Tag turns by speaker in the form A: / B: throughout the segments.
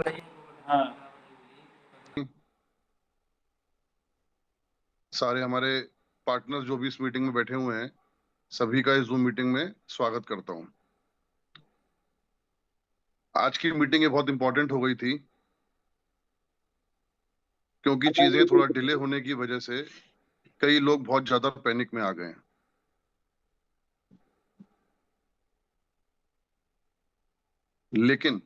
A: हाँ।
B: सारे हमारे पार्टनर जो भी इस मीटिंग में बैठे हुए हैं, सभी का इस जूम मीटिंग में स्वागत करता हूं। आज की मीटिंग ये बहुत इंपॉर्टेंट हो गई थी क्योंकि चीजें थोड़ा डिले होने की वजह से कई लोग बहुत ज्यादा पैनिक में आ गए हैं। लेकिन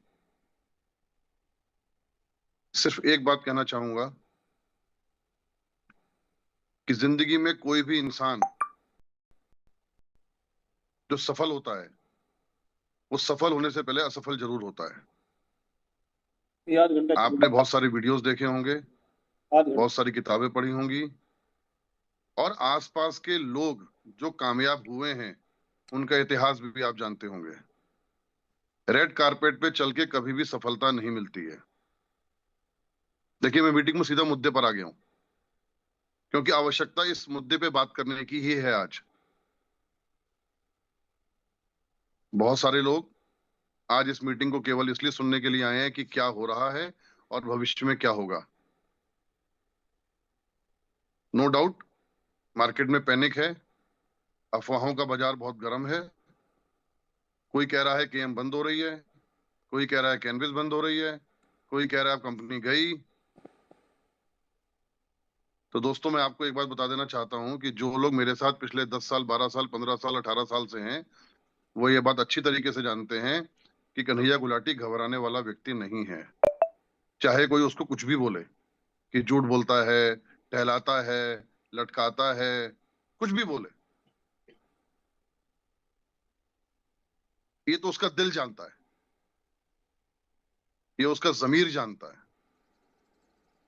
B: सिर्फ एक बात कहना चाहूंगा कि जिंदगी में कोई भी इंसान जो सफल होता है, वो सफल होने से पहले असफल जरूर होता है।
A: ये आध घंटा
B: आपने बहुत सारे वीडियोस देखे होंगे,
A: आध घंटा।
B: बहुत सारी किताबें पढ़ी होंगी, और आसपास के लोग जो कामयाब हुए हैं उनका इतिहास भी आप जानते होंगे। रेड कारपेट पे चल के कभी भी सफलता नहीं मिलती है। देखिए, मैं मीटिंग में सीधा मुद्दे पर आ गया हूं क्योंकि आवश्यकता इस मुद्दे पे बात करने की ही है आज। बहुत सारे लोग आज इस मीटिंग को केवल इसलिए सुनने के लिए आए हैं कि क्या हो रहा है और भविष्य में क्या होगा। नो डाउट, मार्केट में पैनिक है, अफवाहों का बाजार बहुत गर्म है। कोई कह रहा है केएम बंद हो रही है, कोई कह रहा है कैनवेस बंद हो रही है, कोई कह रहा है अब कंपनी गई। तो दोस्तों, मैं आपको एक बात बता देना चाहता हूं कि जो लोग मेरे साथ पिछले 10 साल, 12 साल, 15 साल, 18 साल से हैं, वो ये बात अच्छी तरीके से जानते हैं कि कन्हैया गुलाटी घबराने वाला व्यक्ति नहीं है। चाहे कोई उसको कुछ भी बोले कि झूठ बोलता है, टहलाता है, लटकाता है, कुछ भी बोले, ये तो उसका दिल जानता है, ये उसका जमीर जानता है।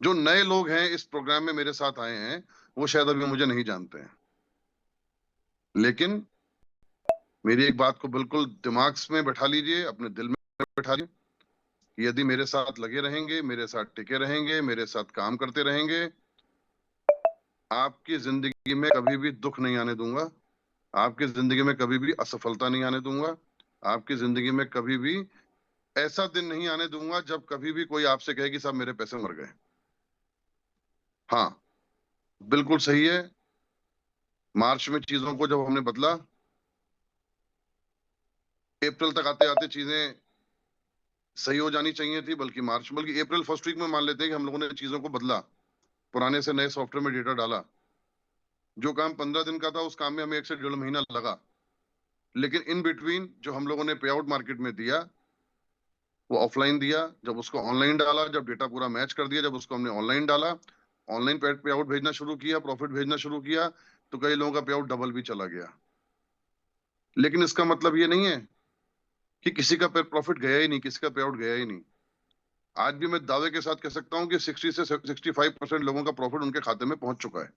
B: जो नए लोग हैं इस प्रोग्राम में मेरे साथ आए हैं, वो शायद अभी मुझे नहीं जानते हैं। लेकिन मेरी एक बात को बिल्कुल दिमाग में बैठा लीजिए, अपने दिल में बैठा लीजिए कि यदि मेरे साथ लगे रहेंगे, मेरे साथ टिके रहेंगे, मेरे साथ काम करते रहेंगे, आपकी जिंदगी में कभी भी दुख नहीं आने दूंगा, आपकी जिंदगी में कभी भी असफलता नहीं आने दूंगा, आपकी जिंदगी में कभी भी ऐसा दिन नहीं आने दूंगा जब कभी भी कोई आपसे कहे कि साहब मेरे पैसे मर गए। हाँ, बिल्कुल सही है। मार्च में चीजों को जब हमने बदला, अप्रैल तक आते आते चीजें सही हो जानी चाहिए थी, बल्कि अप्रैल फर्स्ट वीक में मान लेते हैं कि हम लोगों ने चीजों को बदला, पुराने से नए सॉफ्टवेयर में डेटा डाला। जो काम 15 दिन का था उस काम में हमें 1 से 1.5 महीना लगा। लेकिन इन बिटवीन जो हम लोगों ने पे आउट मार्केट में दिया, वो ऑफलाइन दिया। जब उसको ऑनलाइन डाला, जब डेटा पूरा मैच कर दिया, जब उसको हमने ऑनलाइन डाला, ऑनलाइन पे आउट भेजना शुरू किया, प्रॉफिट भेजना शुरू किया, तो कई लोगों का पे आउट डबल भी चला गया। लेकिन इसका मतलब ये नहीं है कि किसी का प्रॉफिट गया ही नहीं, किसी का पे आउट गया ही नहीं। आज भी मैं दावे के साथ कह सकता हूं कि 60 से 65% लोगों का प्रॉफिट उनके खाते में पहुंच चुका है।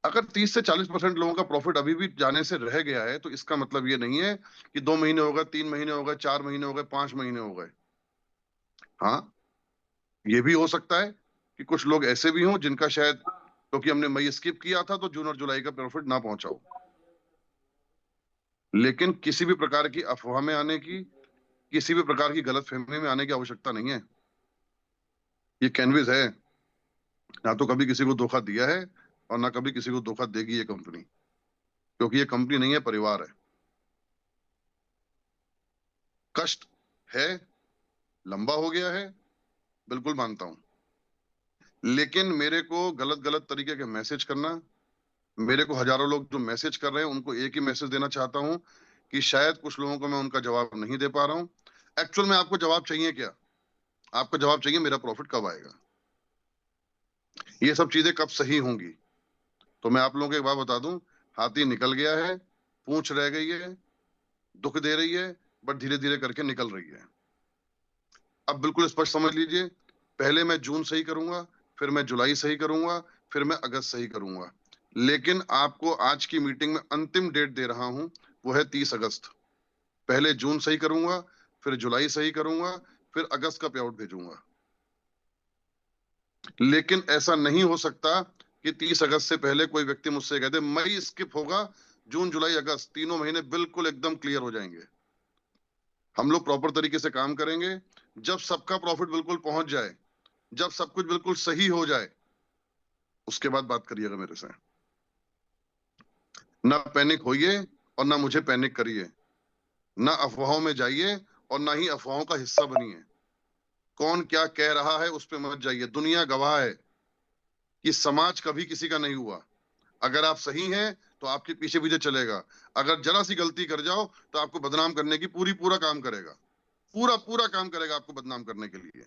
B: अगर 30 से 40% लोगों का प्रॉफिट अभी भी जाने से रह गया है, तो इसका मतलब ये नहीं है कि 2 महीने हो गए, 3 महीने हो गए, 4 महीने हो गए, 5 महीने हो गए। हाँ, ये भी हो सकता है कि कुछ लोग ऐसे भी हों जिनका शायद क्योंकि हमने मई स्किप किया था तो जून और जुलाई का प्रॉफिट ना पहुंचा हो। लेकिन किसी भी प्रकार की अफवाह में आने की, किसी भी प्रकार की गलतफहमी में आने की आवश्यकता नहीं है। ये कैनविस है, ना तो कभी किसी को धोखा दिया है और ना कभी किसी को धोखा देगी ये कंपनी, क्योंकि ये कंपनी नहीं है, परिवार है। कष्ट है, लंबा हो गया है, बिल्कुल मानता हूं। लेकिन मेरे को गलत गलत तरीके के मैसेज करना, मेरे को हजारों लोग जो मैसेज कर रहे हैं उनको एक ही मैसेज देना चाहता हूं कि शायद कुछ लोगों को मैं उनका जवाब नहीं दे पा रहा हूं। एक्चुअल में आपको जवाब चाहिए क्या? आपको जवाब चाहिए मेरा प्रॉफिट कब आएगा, ये सब चीजें कब सही होंगी। तो मैं आप लोगों को एक बात बता दूं, हाथी निकल गया है, पूंछ रह गई है, दुख दे रही है, बट धीरे धीरे करके निकल रही है। अब बिल्कुल स्पष्ट समझ लीजिए, पहले मैं जून सही करूंगा, फिर मैं जुलाई सही करूंगा, फिर मैं अगस्त सही करूंगा। लेकिन आपको आज की मीटिंग में अंतिम डेट दे रहा हूं, वो है 30 अगस्त। पहले जून सही करूंगा, फिर जुलाई सही करूंगा, फिर अगस्त का पे आउट भेजूंगा। लेकिन ऐसा नहीं हो सकता कि 30 अगस्त से पहले कोई व्यक्ति मुझसे कह दे मई स्किप होगा, जून जुलाई अगस्त 3 महीने बिल्कुल एकदम क्लियर हो जाएंगे। हम लोग प्रॉपर तरीके से काम करेंगे। जब सबका प्रॉफिट बिल्कुल पहुंच जाए, जब सब कुछ बिल्कुल सही हो जाए, उसके बाद बात करिएगा मेरे से। ना पैनिक होइए और ना मुझे पैनिक करिए। ना अफवाहों में जाइए और ना ही अफवाहों का हिस्सा बनिए। कौन क्या कह रहा है उस पर मत जाइए। दुनिया गवाह है कि समाज कभी किसी का नहीं हुआ। अगर आप सही हैं तो आपके पीछे पीछे चलेगा। अगर जरा सी गलती कर जाओ तो आपको बदनाम करने की पूरा काम करेगा। पूरा पूरा काम करेगा आपको बदनाम करने के लिए।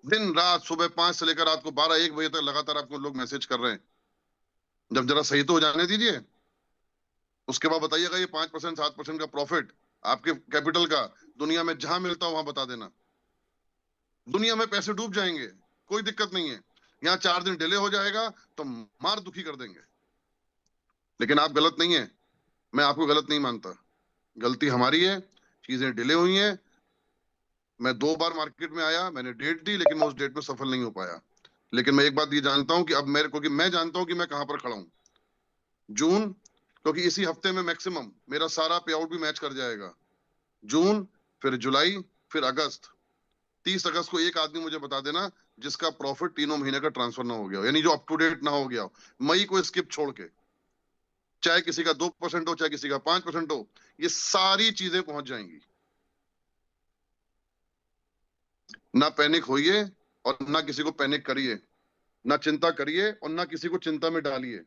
B: दिन रात सुबह 5 से लेकर रात को 12-1 बजे तक लगातार आपको लोग मैसेज कर रहे हैं। जब जरा सही तो हो जाने दीजिए, उसके बाद बताइएगा ये 5% 7% का प्रॉफिट आपके कैपिटल का दुनिया में जहां मिलता हो वहां बता देना। दुनिया में पैसे डूब जाएंगे, कोई दिक्कत नहीं है। यहाँ 4 दिन डिले हो जाएगा तो मार दुखी कर देंगे। लेकिन आप गलत नहीं है, मैं आपको गलत नहीं मानता। गलती हमारी है, चीजें डिले हुई हैं। मैं 2 बार मार्केट में आया, मैंने डेट दी, लेकिन मैं उस डेट में सफल नहीं हो पाया। लेकिन मैं एक बात ये जानता हूं कि अब मेरे को, कि मैं जानता हूं कि मैं कहां पर खड़ा हूं। जून, क्योंकि इसी हफ्ते में मैक्सिमम मेरा सारा पे आउट भी मैच कर जाएगा। जून, फिर जुलाई, फिर अगस्त। 30 अगस्त को एक आदमी मुझे बता देना जिसका प्रॉफिट 3 महीने का ट्रांसफर ना हो गया हो, यानी जो अप टू डेट ना हो गया हो, मई को स्किप छोड़ के। चाहे किसी का 2% हो, चाहे किसी का 5% हो, ये सारी चीजें पहुंच जाएंगी। ना पैनिक होइए और ना किसी को पैनिक करिए। ना चिंता करिए और ना किसी को चिंता में डालिए।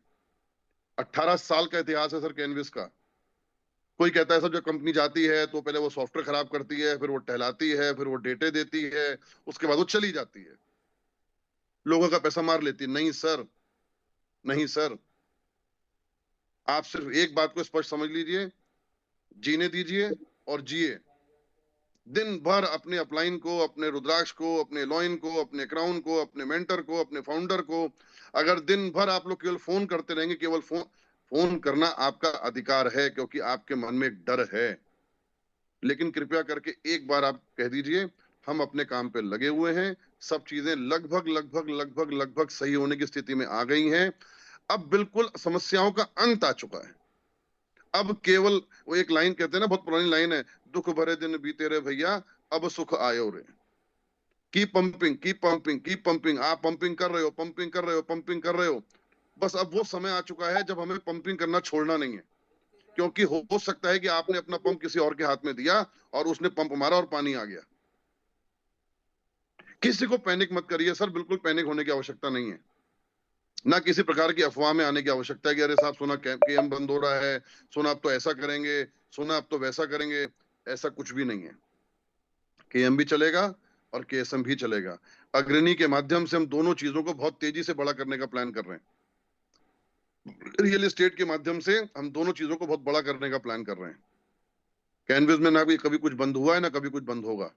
B: 18 साल का इतिहास है सर कैनविस का। कोई कहता है सर जब कंपनी जाती है तो पहले वो सॉफ्टवेयर खराब करती है, फिर वो टहलाती है, फिर वो डेटे देती है, उसके बाद वो चली जाती है, लोगों का पैसा मार लेती है। नहीं सर, नहीं सर। आप सिर्फ एक बात को स्पष्ट समझ लीजिए, जीने दीजिए और जिए। दिन भर अपने अपलाइन को, अपने रुद्राक्ष को, अपने लॉइन को, अपने क्राउन को, अपने मेंटर को, अपने फाउंडर को, अगर दिन भर आप लोग केवल फोन करते रहेंगे, केवल फोन, फोन करना आपका अधिकार है क्योंकि आपके मन में एक डर है। लेकिन कृपया करके एक बार आप कह दीजिए हम अपने काम पे लगे हुए हैं, सब चीजें लगभग लगभग लगभग लगभग सही होने की स्थिति में आ गई हैं। अब बिल्कुल समस्याओं का अंत आ चुका है। अब केवल वो एक लाइन कहते हैं ना, बहुत पुरानी लाइन है, दुख भरे दिन बीते रे भैया, अब सुख आयो रे। की पंपिंग, की पंपिंग, की पंपिंग। आप पंपिंग कर रहे हो, पंपिंग कर रहे हो, पंपिंग कर रहे हो। बस अब वो समय आ चुका है जब हमें पंपिंग करना छोड़ना नहीं है। क्योंकि हो सकता है कि आपने अपना पंप किसी और के हाथ में दिया और उसने पंप मारा और पानी आ गया। किसी को पैनिक मत करिए सर, बिल्कुल पैनिक होने की आवश्यकता नहीं है। ना किसी प्रकार की अफवाह में आने की आवश्यकता है कि अरे साहब सुना केएम बंद हो रहा है, सुना अब तो ऐसा करेंगे, सुना अब तो वैसा करेंगे। ऐसा कुछ भी नहीं है। केएम भी चलेगा और केएसएम भी चलेगा। अग्रणी के माध्यम से हम दोनों चीजों को बहुत तेजी से बड़ा करने का प्लान कर रहे हैं। रियल एस्टेट के माध्यम से हम दोनों चीजों को बहुत बड़ा करने का प्लान कर रहे हैं। कैनविस में ना भी कभी कुछ बंद हुआ है, ना कभी कुछ बंद होगा।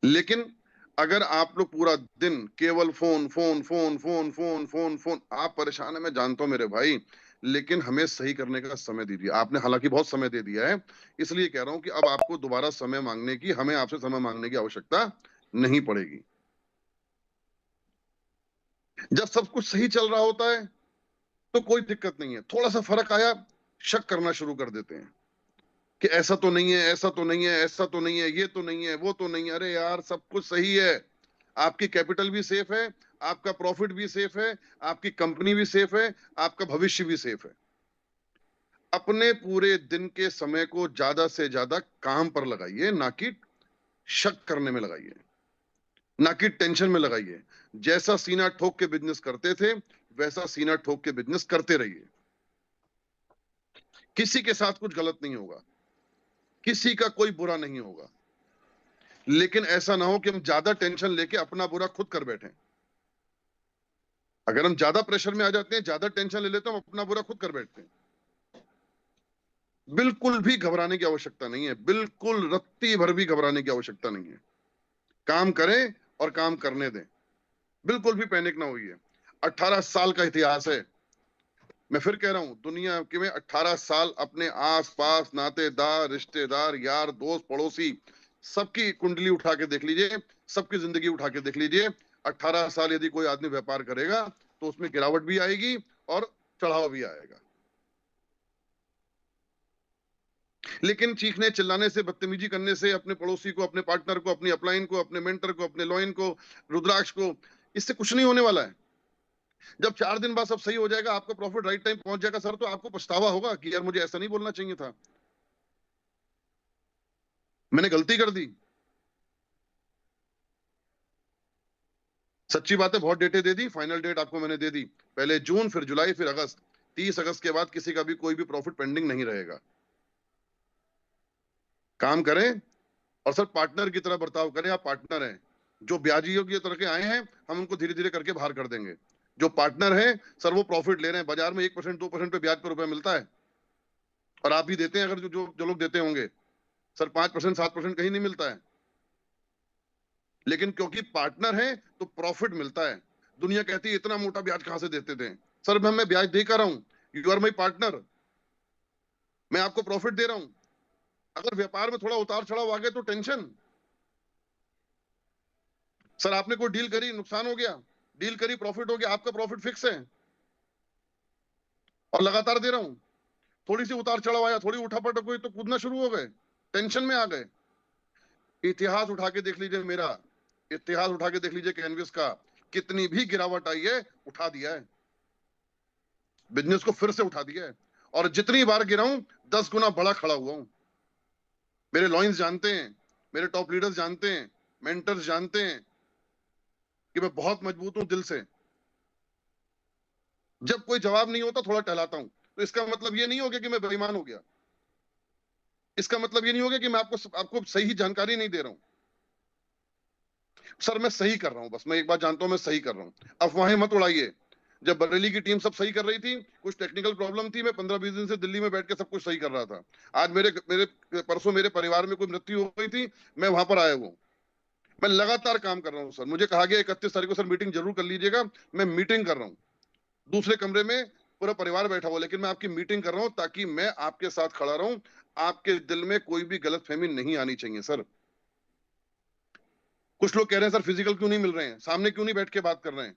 B: लेकिन अगर आप लोग पूरा दिन केवल phone phone phone phone phone phone phone, आप परेशान है मैं जानता हूं मेरे भाई, लेकिन हमें सही करने का समय दीजिए। आपने हालांकि बहुत समय दे दिया है, इसलिए कह रहा हूं कि अब आपको दोबारा समय मांगने की, हमें आपसे समय मांगने की आवश्यकता नहीं पड़ेगी। जब सब कुछ सही चल रहा होता है तो कोई दिक्कत नहीं है। थोड़ा सा फर्क आया, शक करना शुरू कर देते हैं कि ऐसा तो नहीं है, ऐसा तो नहीं है, ऐसा तो नहीं है, ये तो नहीं है, वो तो नहीं है। अरे यार सब कुछ सही है। आपकी कैपिटल भी सेफ है, आपका प्रॉफिट भी सेफ है, आपकी कंपनी भी सेफ है, आपका भविष्य भी सेफ है। अपने पूरे दिन के समय को ज्यादा से ज्यादा काम पर लगाइए, ना कि शक करने में लगाइए, ना कि टेंशन में लगाइए। जैसा सीना ठोक के बिजनेस करते थे वैसा सीना ठोक के बिजनेस करते रहिए। किसी के साथ कुछ गलत नहीं होगा, किसी का कोई बुरा नहीं होगा। लेकिन ऐसा ना हो कि हम ज्यादा टेंशन लेके अपना बुरा खुद कर बैठे। अगर हम ज्यादा प्रेशर में आ जाते हैं, ज्यादा टेंशन ले लेते हैं, हम अपना बुरा खुद कर बैठते हैं। बिल्कुल भी घबराने की आवश्यकता नहीं है, बिल्कुल रत्ती भर भी घबराने की आवश्यकता नहीं है। काम करें और काम करने दें, बिल्कुल भी पैनिक ना होइए। 18 साल का इतिहास है। मैं फिर कह रहा हूं, दुनिया के में 18 साल अपने आस पास नातेदार, रिश्तेदार, यार, दोस्त, पड़ोसी, सबकी कुंडली उठा के देख लीजिए, सबकी जिंदगी उठा के देख लीजिए। 18 साल यदि कोई आदमी व्यापार करेगा तो उसमें गिरावट भी आएगी और चढ़ाव भी आएगा। लेकिन चीखने चिल्लाने से, बदतमीजी करने से, अपने पड़ोसी को, अपने पार्टनर को, अपनी अपलाइन को, अपने मेंटर को, अपने लॉइन को, रुद्राक्ष को, इससे कुछ नहीं होने वाला है। जब 4 दिन बाद सब सही हो जाएगा, आपका प्रॉफिट राइट टाइम पहुंच जाएगा सर, तो आपको पछतावा होगा कि यार मुझे ऐसा नहीं बोलना चाहिए था, मैंने गलती कर दी। सच्ची बात है, बहुत डेटें दे दी, फाइनल डेट आपको मैंने दे दी, पहले जून, फिर जुलाई, फिर अगस्त। 30 अगस्त के बाद किसी का भी कोई भी प्रॉफिट पेंडिंग नहीं रहेगा। काम करें और सर पार्टनर की तरह बर्ताव करें। आप पार्टनर हैं, जो ब्याजियों की तरह के आए हैं, हम उनको धीरे धीरे करके बाहर कर देंगे। जो पार्टनर हैं सर, वो प्रॉफिट ले रहे हैं, बाजार में 1% 2% पे ब्याज पे रुपया मिलता है, और आप भी देते हैं, अगर जो जो, जो लोग देते होंगे सर, 5% 7% कहीं नहीं मिलता है। लेकिन क्योंकि पार्टनर है तो प्रॉफिट मिलता है। दुनिया कहती है इतना मोटा ब्याज कहां से देते थे? सर मैं ब्याज दे कर रहा हूं, यू आर माई पार्टनर, मैं आपको प्रॉफिट दे रहा हूं। अगर व्यापार में थोड़ा उतार चढ़ाव आ गया तो टेंशन। सर आपने कोई डील करी, नुकसान हो गया, डील करी, प्रॉफिट हो गया, आपका प्रॉफिट फिक्स है और लगातार दे रहा हूं। थोड़ी सी उतार चढ़ाव आया, थोड़ी उठापटक हुई तो कूदना शुरू हो गए, टेंशन में आ गए। इतिहास उठा के देख लीजिए मेरा, इतिहास उठा के देख लीजिए कैनविस का, कितनी भी गिरावट आई है उठा दिया है, बिजनेस को फिर से उठा दिया है। और जितनी बार गिरा हूं 10 गुना बड़ा खड़ा हुआ हूं। मेरे लॉइंस जानते हैं, मेरे टॉप लीडर्स जानते हैं, मेंटर्स जानते हैं कि मैं बहुत मजबूत हूं दिल से। जब कोई जवाब नहीं होता थोड़ा टहलाता हूं, तो इसका मतलब ये नहीं हो गया कि मैं बेईमान हो गया, इसका मतलब ये नहीं हो गया कि मैं आपको सही जानकारी नहीं दे रहा हूं। सर मैं सही कर रहा हूं, बस मैं एक बात जानता हूं, मैं सही कर रहा हूं, अफवाहें मत उड़ाइए। जब बरेली की टीम सब सही कर रही थी, कुछ टेक्निकल प्रॉब्लम थी, मैं 15-20 दिन से दिल्ली में बैठ के सब कुछ सही कर रहा था। आज मेरे मेरे परसों मेरे परिवार में कोई मृत्यु हो गई थी, मैं वहां पर आया हूं। मैं लगातार काम कर रहा हूं सर, मुझे कहा गया 31 तारीख को सर मीटिंग जरूर कर लीजिएगा, मैं मीटिंग कर रहा हूं, दूसरे कमरे में पूरा परिवार बैठा हुआ, लेकिन मैं आपकी मीटिंग कर रहा हूं ताकि मैं आपके साथ खड़ा रहूं। आपके दिल में कोई भी गलतफहमी नहीं आनी चाहिए सर। कुछ लोग कह रहे हैं सर फिजिकल क्यों नहीं मिल रहे हैं, सामने क्यों नहीं बैठ के बात कर रहे हैं?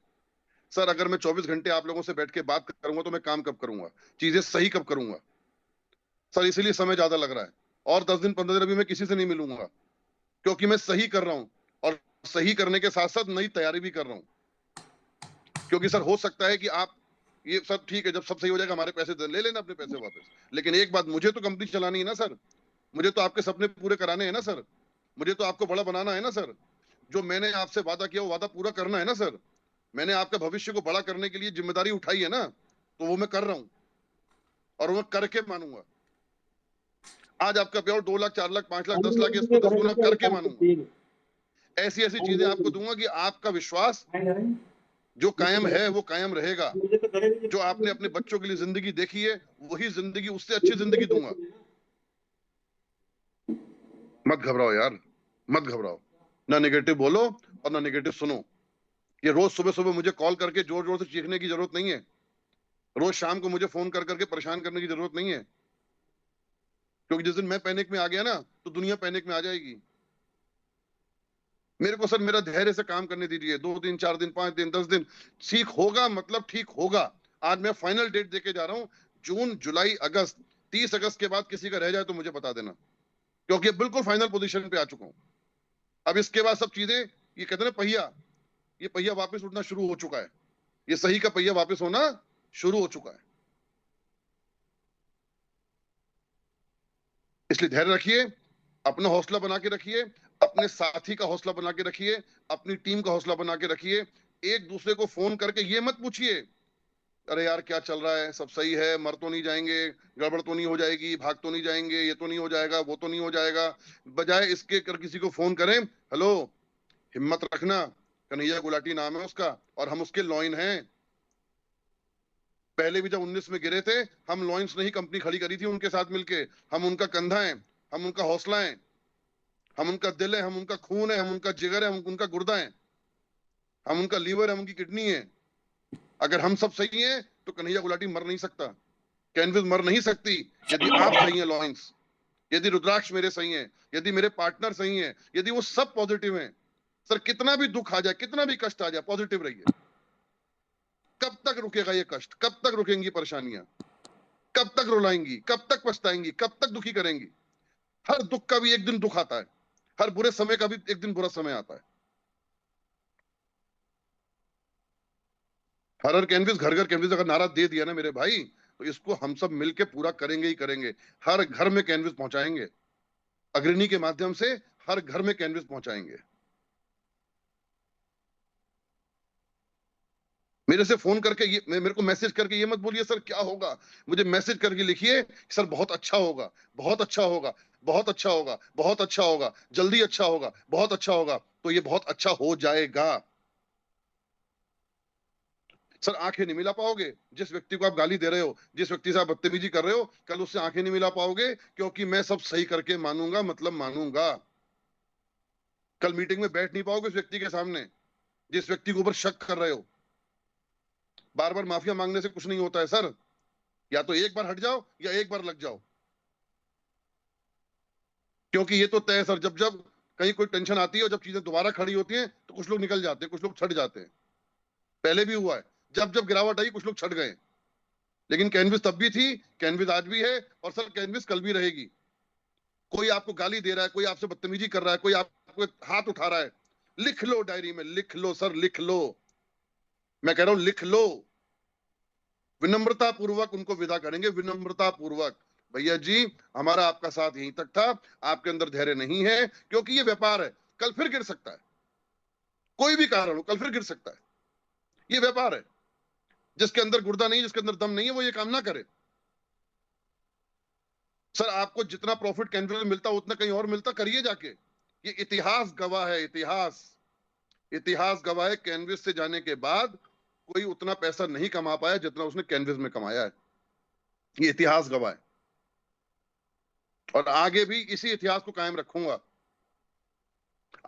B: सर अगर मैं 24 घंटे आप लोगों से बैठ के बात करूंगा तो मैं काम कब करूंगा, चीजें सही कब करूंगा? सर इसीलिए समय ज्यादा लग रहा है, और 10 दिन 15 दिन अभी मैं किसी से नहीं मिलूंगा, क्योंकि मैं सही कर रहा हूं, और सही करने के साथ साथ नई तैयारी भी कर रहा हूं। क्योंकि सर हो सकता है कि आप, ये सब ठीक है, जब सब सही हो जाएगा हमारे पैसे ले लेना अपने पैसे वापस, लेकिन एक बात, मुझे तो कंपनी चलानी है ना सर, मुझे तो आपके सपने पूरे कराने हैं ना सर, मुझे तो आपको बड़ा बनाना है ना सर। जो मैंने आपसे वादा किया वो वादा पूरा करना है ना सर। मैंने आपके भविष्य को बड़ा करने के लिए जिम्मेदारी उठाई है ना, तो वो मैं कर रहा हूं, और वो करके मानूंगा। आज आपका पेआउट 2 लाख 4 लाख 5 लाख 10 लाख, इसको 10 गुना करके मानूंगा। ऐसी ऐसी चीजें आपको दूंगा कि आपका विश्वास जो कायम है वो कायम रहेगा। जो आपने अपने बच्चों के लिए जिंदगी देखी है, वही जिंदगी, उससे अच्छी जिंदगी दूंगा। मत घबराओ यार, मत घबराओ, ना नेगेटिव बोलो और ना नेगेटिव सुनो। ये रोज सुबह सुबह मुझे कॉल करके जोर जोर से चीखने की जरूरत नहीं है, रोज शाम को मुझे फोन कर करके परेशान करने की जरूरत नहीं है, क्योंकि जिस दिन मैं पैनिक में आ गया ना, तो दुनिया पैनिक में आ जाएगी। मेरे को सर मेरा धैर्य से काम करने दीजिए, 2 दिन 4 दिन 5 दिन 10 दिन, ठीक होगा, मतलब ठीक होगा। आज मैं फाइनल डेट देके जा रहा हूं, जून जुलाई अगस्त, 30 अगस्त के बाद किसी का रह जाए तो मुझे बता देना, क्योंकि बिल्कुल फाइनल पोजीशन पे आ चुका हूं। अब इसके बाद सब चीजें, ये कहते हैं ना पहिया, ये पहिया वापस उठना शुरू हो चुका है, ये सही का पहिया वापस होना शुरू हो चुका है। इसलिए धैर्य रखिए, अपना हौसला बना के रखिए, अपने साथी का हौसला बना के रखिए, अपनी टीम का हौसला बना के रखिए। एक दूसरे को फोन करके ये मत पूछिए अरे यार क्या चल रहा है, सब सही है, मर तो नहीं जाएंगे, गड़बड़ तो नहीं हो जाएगी, भाग तो नहीं जाएंगे, ये तो नहीं हो जाएगा, वो तो नहीं हो जाएगा। बजाय इसके कर किसी को फोन करें, हेलो, हिम्मत रखना, कन्हैया गुलाटी नाम है उसका, और हम उसके लॉइन हैं। पहले भी जब 19 में गिरे थे, हम लॉइंस ने ही कंपनी खड़ी करी थी उनके साथ मिलके। हम उनका कंधा है, हम उनका हौसला है, हम उनका दिल है, हम उनका खून है, हम उनका जिगर है, हम उनका गुर्दा है, हम उनका लीवर है, हम उनकी किडनी है। अगर हम सब सही हैं तो कन्हैया गुलाटी मर नहीं सकता, कैनविस मर नहीं सकती। यदि आप सही हैं लॉइंस, यदि रुद्राक्ष मेरे सही हैं, यदि मेरे पार्टनर सही हैं, यदि वो सब पॉजिटिव हैं, सर कितना भी दुख आ जाए, कितना भी कष्ट आ जाए, पॉजिटिव रहिए। कब तक रुकेगा ये कष्ट, कब तक रुकेंगी परेशानियां, कब तक रुलाएंगी, कब तक पछताएंगी, कब तक दुखी करेंगी? हर दुख का भी एक दिन दुख आता है, हर बुरे समय का भी एक दिन बुरा समय आता है। हर हर कैनविस घर घर कैनविस अगर नारा दे दिया ना मेरे भाई, तो इसको हम सब मिलके पूरा करेंगे ही करेंगे। हर घर में कैनविस पहुंचाएंगे, अग्रणी के माध्यम से हर घर में कैनविस पहुंचाएंगे। मेरे से फोन करके ये मेरे को मैसेज करके ये मत बोलिए सर क्या होगा, मुझे मैसेज करके लिखिए सर बहुत अच्छा होगा, बहुत अच्छा होगा, बहुत अच्छा होगा, बहुत अच्छा होगा, जल्दी अच्छा होगा, बहुत अच्छा होगा। तो ये बहुत अच्छा हो जाएगा। सर आंखें नहीं मिला पाओगे, जिस व्यक्ति को आप गाली दे रहे हो, जिस व्यक्ति से आप बदतमीजी कर रहे हो, कल उससे आंखें नहीं मिला पाओगे, क्योंकि मैं सब सही करके मानूंगा, मतलब मानूंगा। कल मीटिंग में बैठ नहीं पाओगे उस व्यक्ति के सामने, जिस व्यक्ति के ऊपर शक कर रहे हो। बार बार माफिया मांगने से कुछ नहीं होता है सर, या तो एक बार हट जाओ या एक बार लग जाओ। क्योंकि ये तो तय है सर, जब जब कहीं कोई टेंशन आती है और जब चीजें दोबारा खड़ी होती हैं तो कुछ लोग निकल जाते हैं, कुछ लोग छट जाते हैं। पहले भी हुआ है, जब जब गिरावट आई कुछ लोग छट गए। लेकिन कैनविस तब भी थी, कैनविस आज भी है, और सर कैनविस कल भी रहेगी। कोई आपको गाली दे रहा है, कोई आपसे बदतमीजी कर रहा है, कोई आपको हाथ उठा रहा है, लिख लो डायरी में, लिख लो सर, लिख लो। मैं कह रहा हूं लिख लो। विनम्रता पूर्वक उनको विदा करेंगे, विनम्रता पूर्वक। भैया जी हमारा आपका साथ यहीं तक था, आपके अंदर धैर्य नहीं है, क्योंकि ये व्यापार है, कल फिर गिर सकता है। कोई भी कारण हो, कल फिर गिर सकता है। ये व्यापार है, जिसके अंदर गुर्दा नहीं, जिसके अंदर दम नहीं है, वो ये काम ना करे। सर आपको जितना प्रॉफिट कैंडल में मिलता उतना कहीं और मिलता, करिए जाके। ये इतिहास गवाह है, इतिहास, इतिहास गवाह है। कैनविस से जाने के बाद कोई उतना पैसा नहीं कमा पाया जितना उसने कैनविस में कमाया है, ये इतिहास गवाह है। और आगे भी इसी इतिहास को कायम रखूंगा।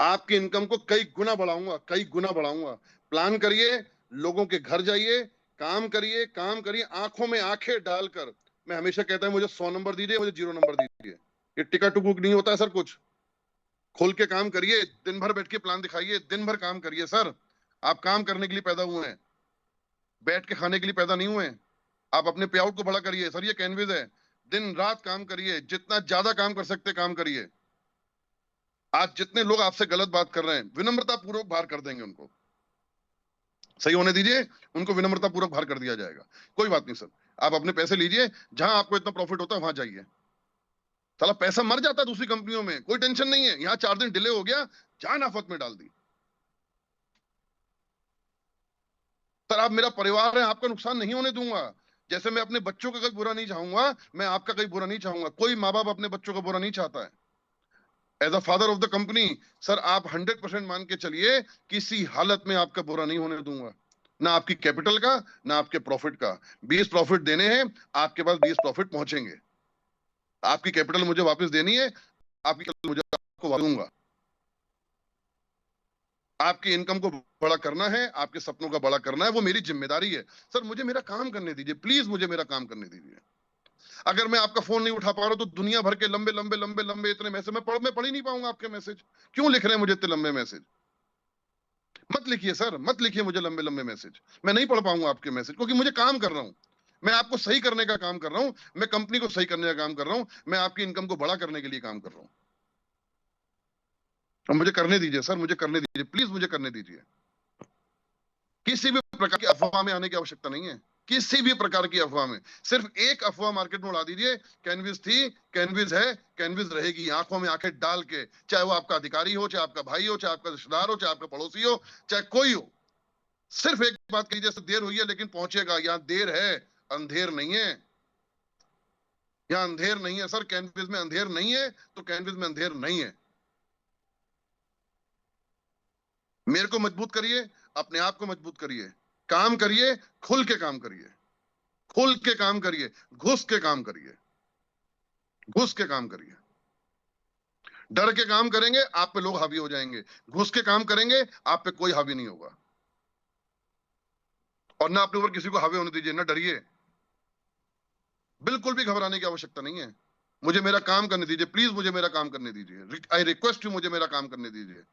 B: आपकी इनकम को कई गुना बढ़ाऊंगा, कई गुना बढ़ाऊंगा। प्लान करिए, लोगों के घर जाइए, काम करिए, काम करिए आंखों में आंखें डालकर। मैं हमेशा कहता हूं मुझे 100 नंबर दीजिए, मुझे 0 नंबर दीजिए। ये टिका टुकुक नहीं होता है सर कुछ। खोल के काम करिए, दिन भर बैठ के प्लान दिखाइए, दिन भर काम करिए सर। आप काम करने के लिए पैदा हुए हैं, बैठ के खाने के लिए पैदा नहीं हुए हैं। आप अपने पे आउट को बड़ा करिए सर, ये कैनविस है। दिन रात काम करिए, जितना ज्यादा काम कर सकते काम करिए। आज जितने लोग आपसे गलत बात कर रहे हैं, विनम्रता पूर्वक बाहर कर देंगे उनको। सही होने दीजिए, उनको विनम्रता पूर्वक बाहर कर दिया जाएगा। कोई बात नहीं सर, आप अपने पैसे लीजिए, जहां आपको इतना प्रॉफिट होता है वहां जाइए। साला पैसा मर जाता है दूसरी कंपनियों में, कोई टेंशन नहीं है। यहाँ 4 दिन डिले हो गया, जान आफत में डाल दी। सर आप मेरा परिवार है, आपका नुकसान नहीं होने दूंगा। जैसे मैं अपने बच्चों का कभी बुरा नहीं चाहूंगा, मैं आपका कभी बुरा नहीं चाहूंगा। कोई माँ बाप अपने बच्चों का बुरा नहीं चाहता है। As a father of the company sir, आप 100% मान के चलिए, किसी हालत में आपका बुरा नहीं होने दूंगा। ना आपकी कैपिटल का, ना आपके प्रॉफिट का। 20 प्रॉफिट देने हैं, आपके पास 20 प्रॉफिट पहुंचेंगे। आपकी कैपिटल मुझे वापस देनी है, आपकी कैपिटल मुझे आपको वापस दूंगा। आपकी इनकम को बड़ा करना है, आपके सपनों का बड़ा करना है, वो मेरी जिम्मेदारी है। सर मुझे मेरा काम करने दीजिए, प्लीज मुझे मेरा काम करने दीजिए। अगर मैं आपका फोन नहीं उठा पा रहा हूं तो दुनिया भर के लंबे लंबे लंबे लंबे इतने मैसेज मैं पढ़ ही नहीं पाऊंगा आपके मैसेज। क्यों लिख रहे हैं मुझे इतने लंबे मैसेज? मत लिखिए सर, मत लिखिए मुझे लंबे लंबे मैसेज। मैं नहीं पढ़ पाऊंगा आपके मैसेज, क्योंकि मुझे काम कर रहा हूं। मैं आपको सही करने का काम कर रहा हूं, मैं कंपनी को सही करने का काम कर रहा हूं, मैं आपकी इनकम को बड़ा करने के लिए काम कर रहा हूं। अब मुझे करने दीजिए सर, मुझे करने दीजिए, प्लीज मुझे करने दीजिए। किसी भी प्रकार की अफवाह में आने की आवश्यकता नहीं है, किसी भी प्रकार की अफवाह में। सिर्फ एक अफवाह मार्केट में उड़ा दीजिए, कैनविस थी, कैनविस है, कैनविस रहेगी। आंखों में आंखें डाल के, चाहे वो आपका अधिकारी हो, चाहे आपका भाई हो, चाहे आपका रिश्तेदार हो, चाहे आपका पड़ोसी हो, चाहे कोई हो। सिर्फ एक बात कही, जैसे देर हुई है लेकिन पहुंचेगा। यहाँ देर है, अंधेर नहीं है। यहाँ अंधेर नहीं है सर, कैनविस में अंधेर नहीं है, तो कैनविस में अंधेर नहीं है। मेरे को मजबूत करिए, अपने आप को मजबूत करिए, काम करिए, खुल के काम करिए, खुल के काम करिए, घुस के काम करिए, घुस के काम करिए। डर के काम करेंगे आप पे लोग हावी हो जाएंगे, घुस के काम करेंगे आप पे कोई हावी नहीं होगा। और ना अपने ऊपर किसी को हावी होने दीजिए, ना डरिए। बिल्कुल भी घबराने की आवश्यकता नहीं है। मुझे मेरा काम करने दीजिए, प्लीज मुझे मेरा काम करने दीजिए। आई रिक्वेस्ट यू, मुझे मेरा काम करने दीजिए।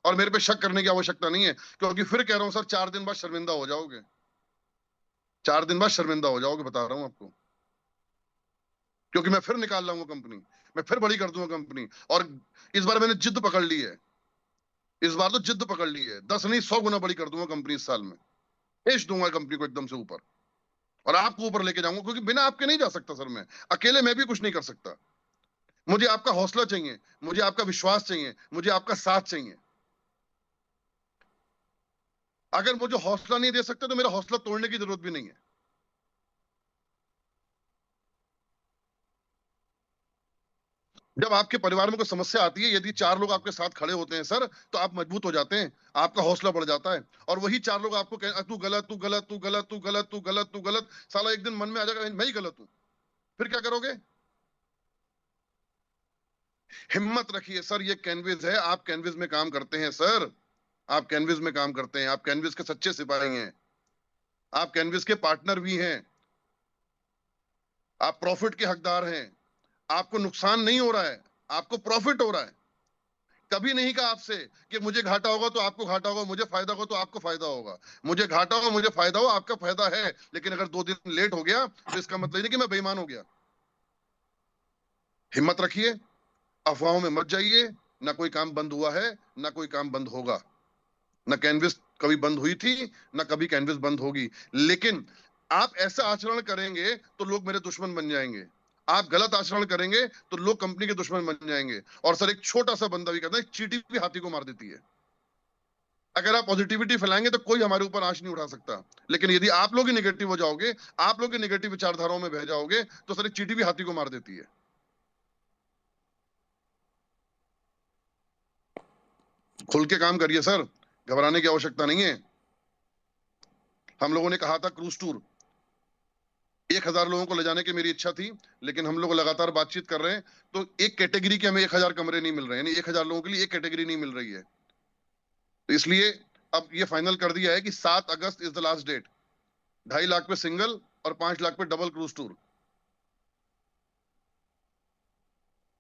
B: और मेरे पे शक करने की आवश्यकता नहीं है, क्योंकि फिर कह रहा हूं सर, 4 दिन बाद शर्मिंदा हो जाओगे। 4 दिन बाद शर्मिंदा हो जाओगे, बता रहा हूं आपको। क्योंकि मैं फिर निकाल लाऊंगा कंपनी, मैं फिर बड़ी कर दूंगा कंपनी। और इस बार मैंने जिद पकड़ ली है, इस बार तो जिद पकड़ ली है, 10 नहीं 100 गुना बड़ी कर दूंगा कंपनी इस साल में। भेज दूंगा कंपनी को एकदम से ऊपर, और आपको ऊपर लेके जाऊंगा, क्योंकि बिना आपके नहीं जा सकता सर। मैं अकेले मैं भी कुछ नहीं कर सकता। मुझे आपका हौसला चाहिए, मुझे आपका विश्वास चाहिए, मुझे आपका साथ चाहिए। अगर मुझे हौसला नहीं दे सकते तो मेरा हौसला तोड़ने की जरूरत भी नहीं है। जब आपके परिवार में कोई समस्या आती है, यदि 4 लोग आपके साथ खड़े होते हैं सर, तो आप मजबूत हो जाते हैं, आपका हौसला बढ़ जाता है। और वही 4 लोग आपको तू गलत, तू गलत, तू गलत, तू गलत, तू गलत, तू गलत, साला एक दिन मन में आ जाएगा मैं ही गलत हूं, फिर क्या करोगे? हिम्मत रखिए सर, ये कैनविस है, आप कैनविस में काम करते हैं सर, आप कैनविस में काम करते हैं, आप कैनविस के सच्चे सिपाही हैं, आप कैनविस के पार्टनर भी हैं, आप प्रॉफिट के हकदार हैं। आपको नुकसान नहीं हो रहा है, आपको प्रॉफिट हो रहा है। कभी नहीं कहा आपसे कि मुझे घाटा होगा तो आपको घाटा होगा, मुझे फायदा होगा तो आपको फायदा होगा। मुझे घाटा हो, मुझे फायदा हो, आपका फायदा है, लेकिन अगर 2 दिन लेट हो गया तो इसका मतलब नहीं कि मैं बेईमान हो गया। हिम्मत रखिए, अफवाहों में मत जाइए। ना कोई काम बंद हुआ है, ना कोई काम बंद होगा। ना कैनविस कभी बंद हुई थी, ना कभी कैनविस बंद होगी। लेकिन आप ऐसा आचरण करेंगे तो लोग मेरे दुश्मन बन जाएंगे, आप गलत आचरण करेंगे तो लोग कंपनी के दुश्मन बन जाएंगे। और सर, एक छोटा सा बंदा भी कहता है, चींटी भी हाथी को मार देती है। अगर आप पॉजिटिविटी फैलाएंगे तो कोई हमारे ऊपर आंच नहीं उठा सकता। लेकिन यदि आप लोग ही निगेटिव हो जाओगे, आप लोग ही निगेटिव विचारधाराओं में बह जाओगे, तो सर एक चींटी भी हाथी को मार देती है। खुल के काम करिए सर, घबराने की आवश्यकता नहीं है। हम लोगों ने कहा था क्रूज टूर 1,000 लोगों को ले जाने की मेरी इच्छा थी, लेकिन हम लोग लगातार बातचीत कर रहे हैं, तो एक कैटेगरी के हमें 1,000 कमरे नहीं मिल रहे हैं, यानी 1,000 लोगों के लिए एक कैटेगरी नहीं मिल रही है। तो इसलिए अब ये फाइनल कर दिया है कि 7 अगस्त is the last date. 2.5 lakh पे सिंगल और 5 लाख पे डबल क्रूज टूर।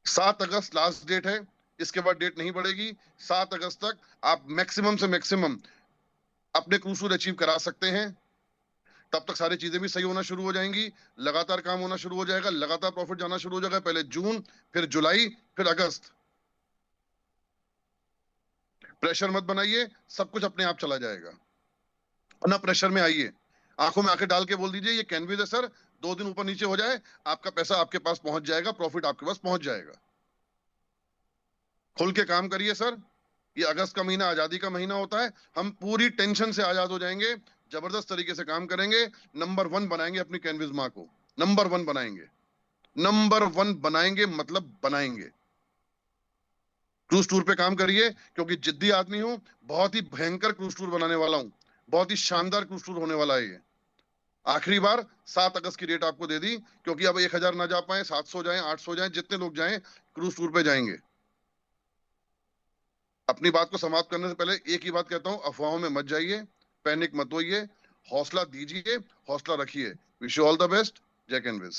B: 7 अगस्त लास्ट डेट है, इसके बाद डेट नहीं बढ़ेगी। 7 अगस्त तक आप मैक्सिमम से मैक्सिमम अपने क्रूज टूर अचीव करा सकते हैं। तब तक सारी चीजें भी सही होना शुरू हो जाएंगी, लगातार काम होना शुरू हो जाएगा, लगातार प्रॉफिट जाना शुरू हो जाएगा। पहले जून, फिर जुलाई, फिर अगस्त। प्रेशर मत बनाइए, सब कुछ अपने आप चला जाएगा। और ना प्रेशर में आइए, आंखों में आंखें डाल के बोल दीजिए ये कैनविस है सर, 2 दिन ऊपर नीचे हो जाए आपका पैसा आपके पास पहुंच जाएगा, प्रॉफिट आपके पास पहुंच जाएगा। खुल के काम करिए सर। ये अगस्त का महीना आजादी का महीना होता है, हम पूरी टेंशन से आजाद हो जाएंगे, जबरदस्त तरीके से काम करेंगे, नंबर 1 बनाएंगे अपनी कैनविस माँ को, नंबर 1 बनाएंगे, नंबर 1 बनाएंगे, मतलब बनाएंगे। क्रूज टूर पे काम करिए, क्योंकि जिद्दी आदमी हूं, बहुत ही भयंकर क्रूज टूर बनाने वाला हूं, बहुत ही शानदार क्रूज टूर होने वाला है ये। आखिरी बार 7 अगस्त की डेट आपको दे दी, क्योंकि अब 1,000 ना जा पाए, 700 जाए, 800 जाए, जितने लोग जाएं क्रूज टूर पे जाएंगे। अपनी बात को समाप्त करने से पहले एक ही बात कहता हूं, अफवाहों में मत जाइए, पैनिक मत होइए, हौसला दीजिए, हौसला रखिए। Wish you all the best. जय कैनविस।